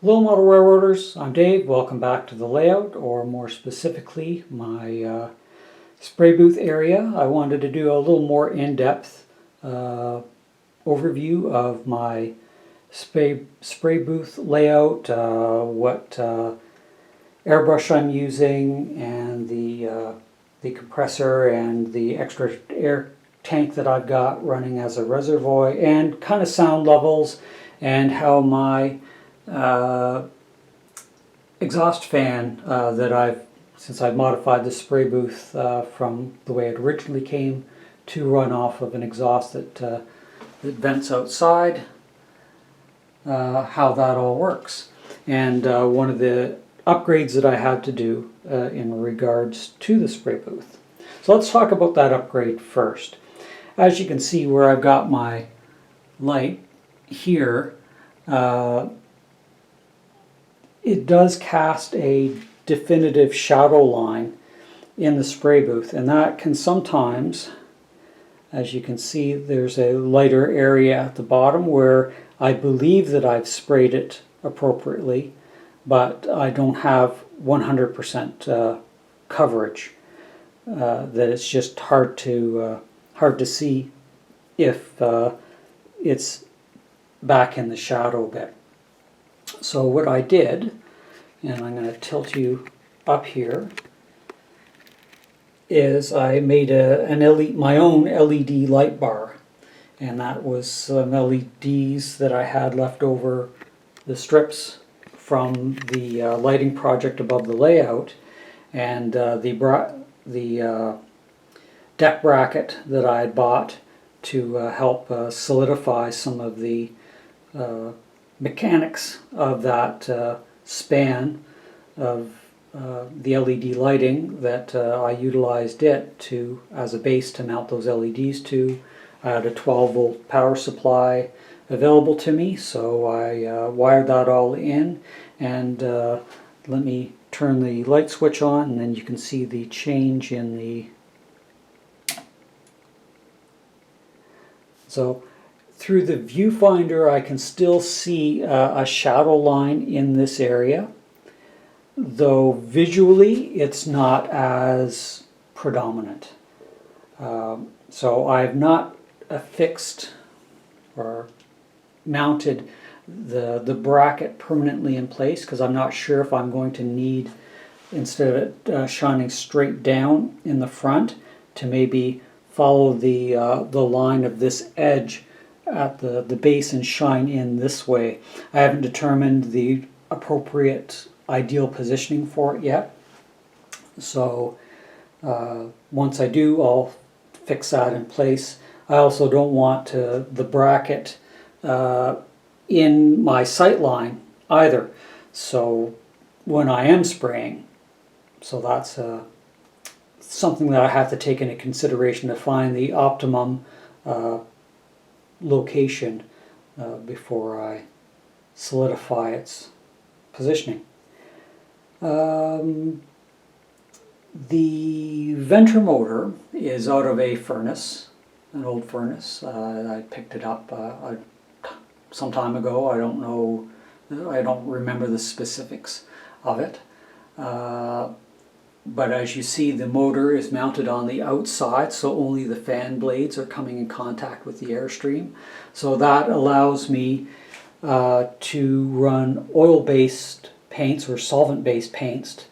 Hello Model Railroaders, I'm Dave. Welcome back to the layout, or more specifically my spray booth area. I wanted to do a little more in-depth overview of my spray booth layout, what airbrush I'm using, and the compressor and the extra air tank that I've got running as a reservoir, and kind of sound levels, and how my exhaust fan since I've modified the spray booth from the way it originally came to run off of an exhaust that vents outside, how that all works. And one of the upgrades that I had to do in regards to the spray booth. So let's talk about that upgrade first. As you can see where I've got my light here, it does cast a definitive shadow line in the spray booth, and that can sometimes, as you can see, there's a lighter area at the bottom where I believe that I've sprayed it appropriately, but I don't have 100% coverage. That it's just hard to see if it's back in the shadow bit. So what I did, and I'm going to tilt you up here, is I made my own LED light bar, and that was some LEDs that I had left over the strips from the lighting project above the layout, and the deck bracket that I had bought to help solidify some of the mechanics of that span of the LED lighting that I utilized it to as a base to mount those LEDs to. I had a 12-volt power supply available to me, so I wired that all in, and let me turn the light switch on, and then you can see the change in the... So through the viewfinder I can still see a shadow line in this area, though visually it's not as predominant. So I've not affixed or mounted the bracket permanently in place, because I'm not sure if I'm going to need, instead of it shining straight down in the front, to maybe follow the line of this edge at the base and shine in this way. I haven't determined the appropriate ideal positioning for it yet, so once I do, I'll fix that in place. I also don't want the bracket in my sight line either, so when I am spraying, so that's something that I have to take into consideration to find the optimum location before I solidify its positioning. The venter motor is out of a furnace, an old furnace. I picked it up some time ago. I don't remember the specifics of it. But as you see, the motor is mounted on the outside, so only the fan blades are coming in contact with the airstream. So that allows me to run oil-based paints or solvent-based paints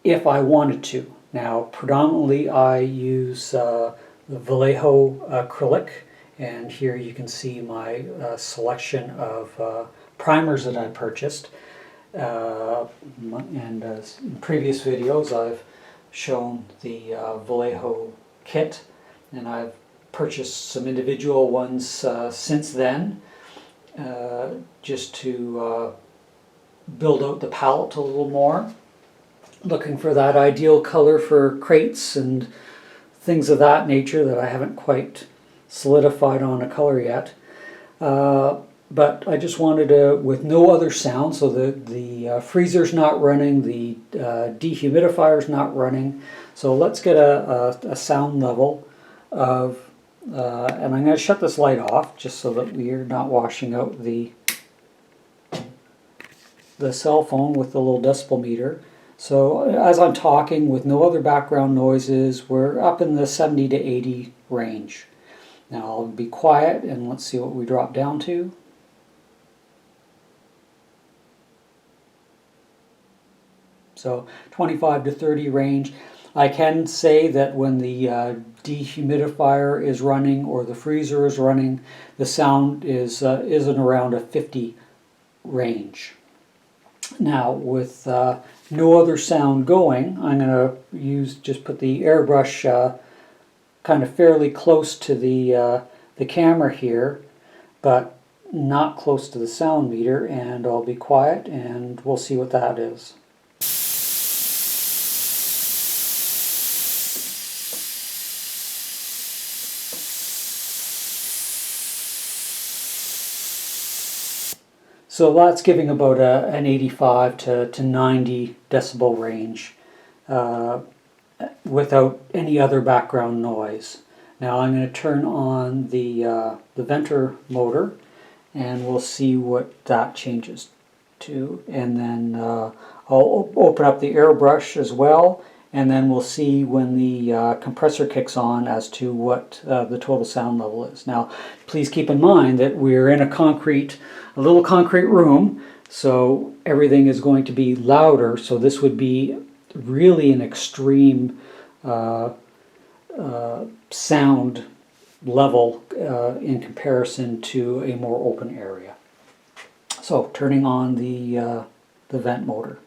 if I wanted to. Now, predominantly I use the Vallejo acrylic, and here you can see my selection of primers that I purchased. And in previous videos I've shown the Vallejo kit, and I've purchased some individual ones since then, just to build out the palette a little more, looking for that ideal color for crates and things of that nature that I haven't quite solidified on a color yet. But I just wanted to, with no other sound, so the freezer's not running, the dehumidifier's not running. So let's get a sound level of, and I'm going to shut this light off just so that we're not washing out the the cell phone with the little decibel meter. So as I'm talking with no other background noises, we're up in the 70 to 80 range. Now I'll be quiet and let's see what we drop down to. So 25 to 30 range. I can say that when the dehumidifier is running or the freezer is running, the sound is in around a 50 range. Now with no other sound going, I'm going to just put the airbrush kind of fairly close to the camera here, but not close to the sound meter, and I'll be quiet and we'll see what that is. So that's giving about an 85 to 90 decibel range without any other background noise. Now I'm going to turn on the venter motor and we'll see what that changes to. And then I'll open up the airbrush as well, and then we'll see when the compressor kicks on as to what the total sound level is. Now please keep in mind that we're in a little concrete room, so everything is going to be louder, so this would be really an extreme sound level in comparison to a more open area. So turning on the vent motor.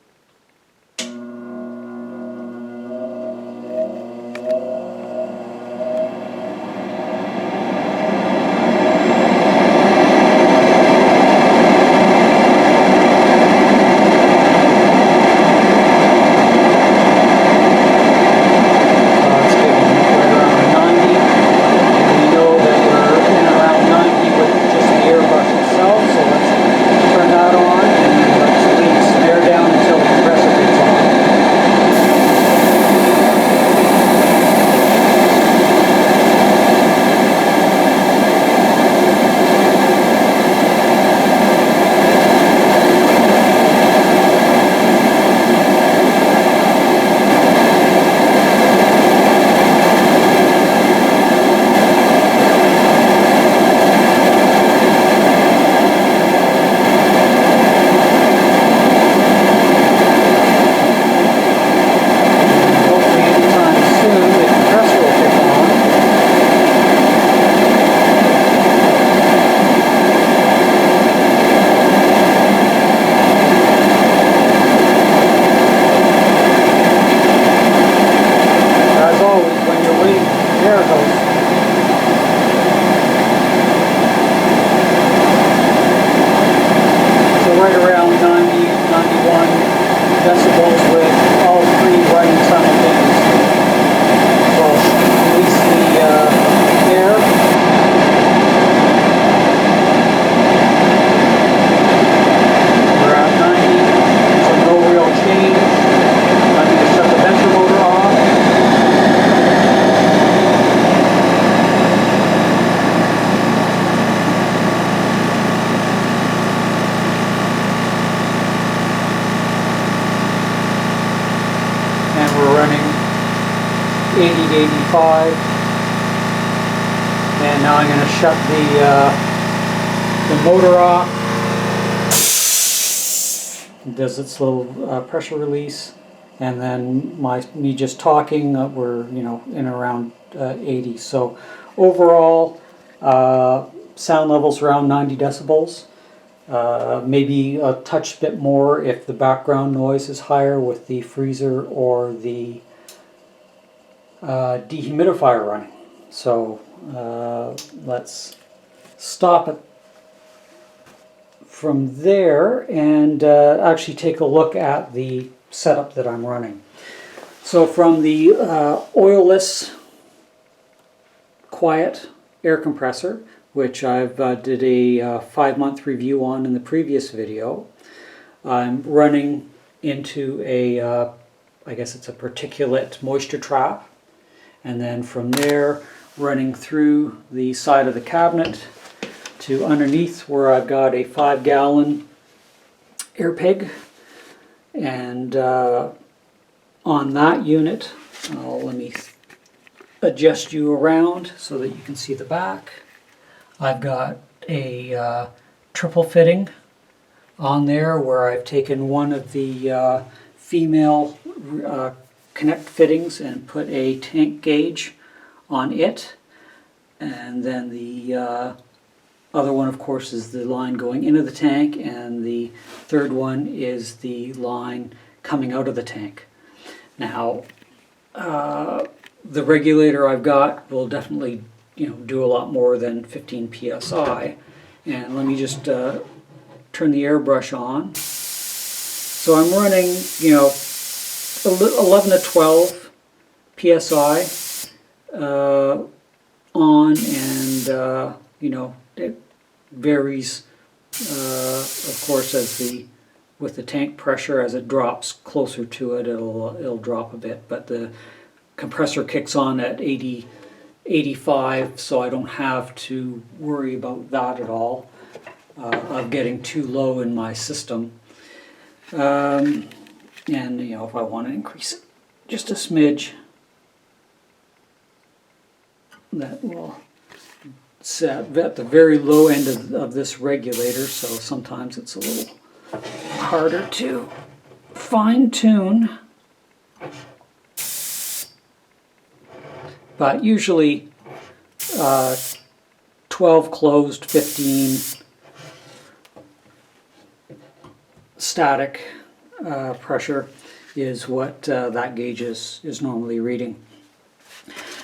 We're running 80 to 85, and now I'm going to shut the motor off. It does its little pressure release, and then me just talking, we're in around 80. So overall, sound levels around 90 decibels. Maybe a touch bit more if the background noise is higher with the freezer or the dehumidifier running. So let's stop it from there and actually take a look at the setup that I'm running. So from the oilless quiet air compressor, which I've did a 5-month review on in the previous video, I'm running into a, I guess it's a particulate moisture trap, and then from there running through the side of the cabinet to underneath where I've got a 5-gallon air peg, and on that unit, let me adjust you around so that you can see the back. I've got a triple fitting on there where I've taken one of the female connect fittings and put a tank gauge on it, and then the other one, of course, is the line going into the tank, and the third one is the line coming out of the tank. Now, the regulator I've got will definitely, do a lot more than 15 psi. And let me just turn the airbrush on. So I'm running, 11 to 12 psi on, and it varies, of course, with the tank pressure. As it drops closer to it, it'll drop a bit, but the compressor kicks on at 80, 85, so I don't have to worry about that at all, of getting too low in my system. And if I want to increase it just a smidge, that will set at the very low end of this regulator, so sometimes it's a little harder to fine tune. But usually 12 closed, 15 static pressure is what that gauge is normally reading.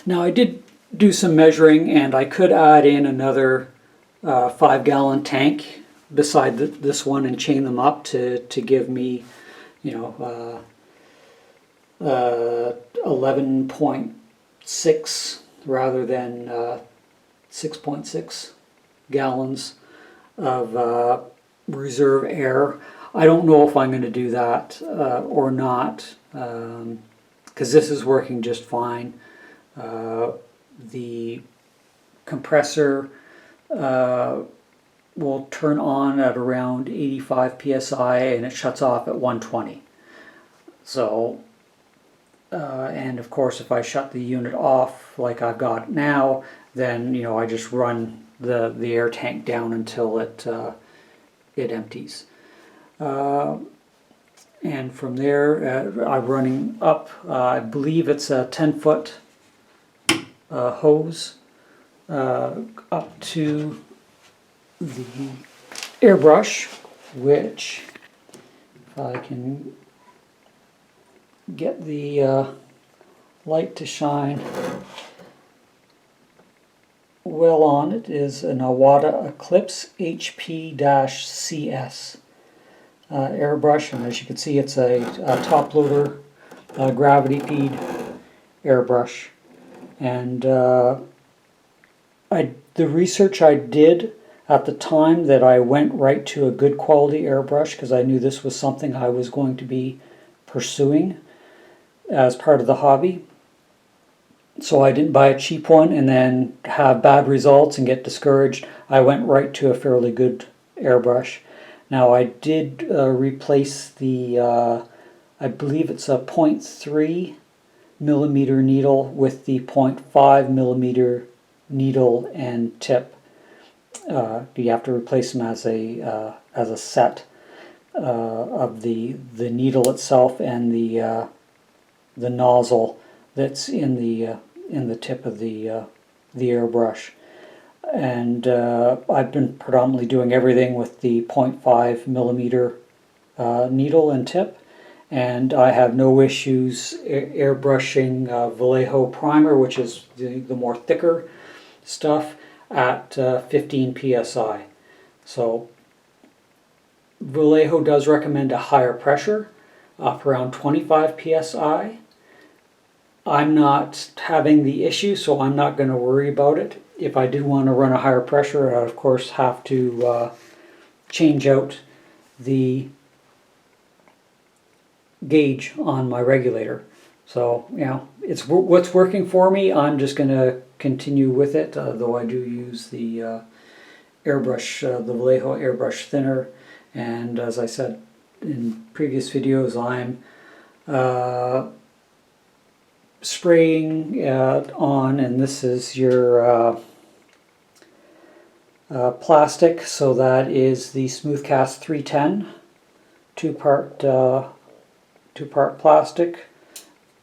Now, I did do some measuring, and I could add in another 5-gallon tank beside this one and chain them up to give me 11.6 rather than 6.6 gallons of reserve air. I don't know if I'm going to do that or not, because this is working just fine. The compressor will turn on at around 85 psi, and it shuts off at 120. So, and of course, if I shut the unit off like I've got now, then I just run the air tank down until it empties. And from there, I'm running up. I believe it's a 10-foot hose up to the airbrush, which, if I can get the light to shine well on it, is an Iwata Eclipse HP-CS airbrush, and as you can see, it's a top loader gravity feed airbrush. And the research I did at the time, that I went right to a good quality airbrush, because I knew this was something I was going to be pursuing as part of the hobby. So I didn't buy a cheap one and then have bad results and get discouraged. I went right to a fairly good airbrush. Now, I did replace the, I believe it's a 0.3 millimeter needle with the 0.5 millimeter needle and tip. You have to replace them as a set of the needle itself and the nozzle that's in the tip of the airbrush. And I've been predominantly doing everything with the 0.5 millimeter needle and tip, and I have no issues airbrushing Vallejo primer, which is the more thicker stuff, at 15 psi. So Vallejo does recommend a higher pressure, up around 25 psi. I'm not having the issue, so I'm not going to worry about it. If I do want to run a higher pressure, I of course have to change out the gauge on my regulator. So, it's what's working for me. I'm just going to continue with it, though I do use the airbrush, the Vallejo airbrush thinner. And as I said, in previous videos, I'm spraying on, and this is your plastic, so that is the Smoothcast 310, two-part plastic,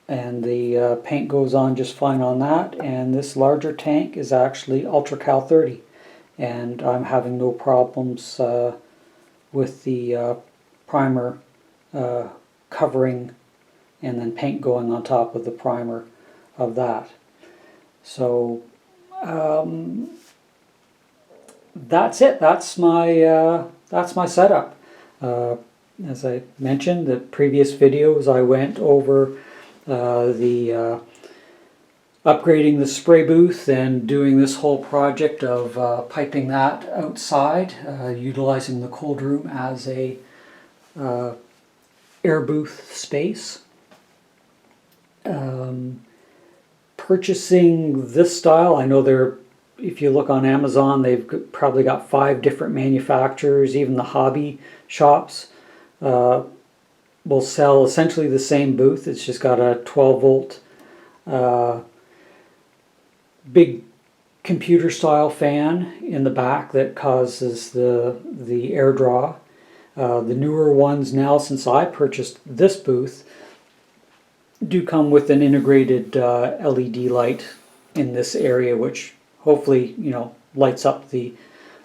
and the paint goes on just fine on that. And this larger tank is actually Ultra Cal 30, and I'm having no problems with the primer covering and then paint going on top of the primer of that. So that's it. That's my setup. As I mentioned, the previous videos I went over the upgrading the spray booth and doing this whole project of piping that outside, utilizing the cold room as a air booth space. Purchasing this style, I know if you look on Amazon, they've probably got 5 different manufacturers. Even the hobby shops will sell essentially the same booth. It's just got a 12 volt big computer style fan in the back that causes the air draw. The newer ones now, since I purchased this booth, do come with an integrated LED light in this area, which hopefully, you know, lights up the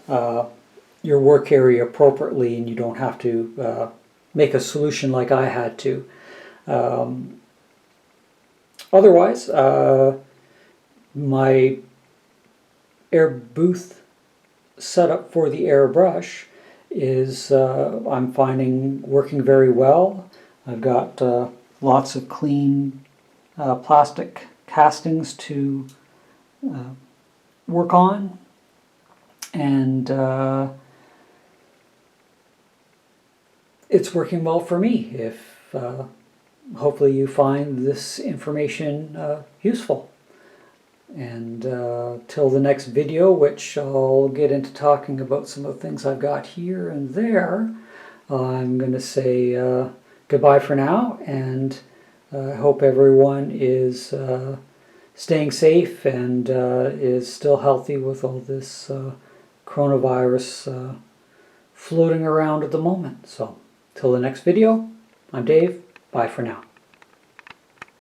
your work area appropriately, and you don't have to make a solution like I had to. Otherwise, my air booth setup for the Airbrush is I'm finding working very well. I've got lots of clean plastic castings to work on, and it's working well for me. If hopefully you find this information useful. And till the next video, which I'll get into talking about some of the things I've got here and there, I'm going to say goodbye for now, and I hope everyone is staying safe and is still healthy with all this coronavirus floating around at the moment. So, till the next video, I'm Dave. Bye for now.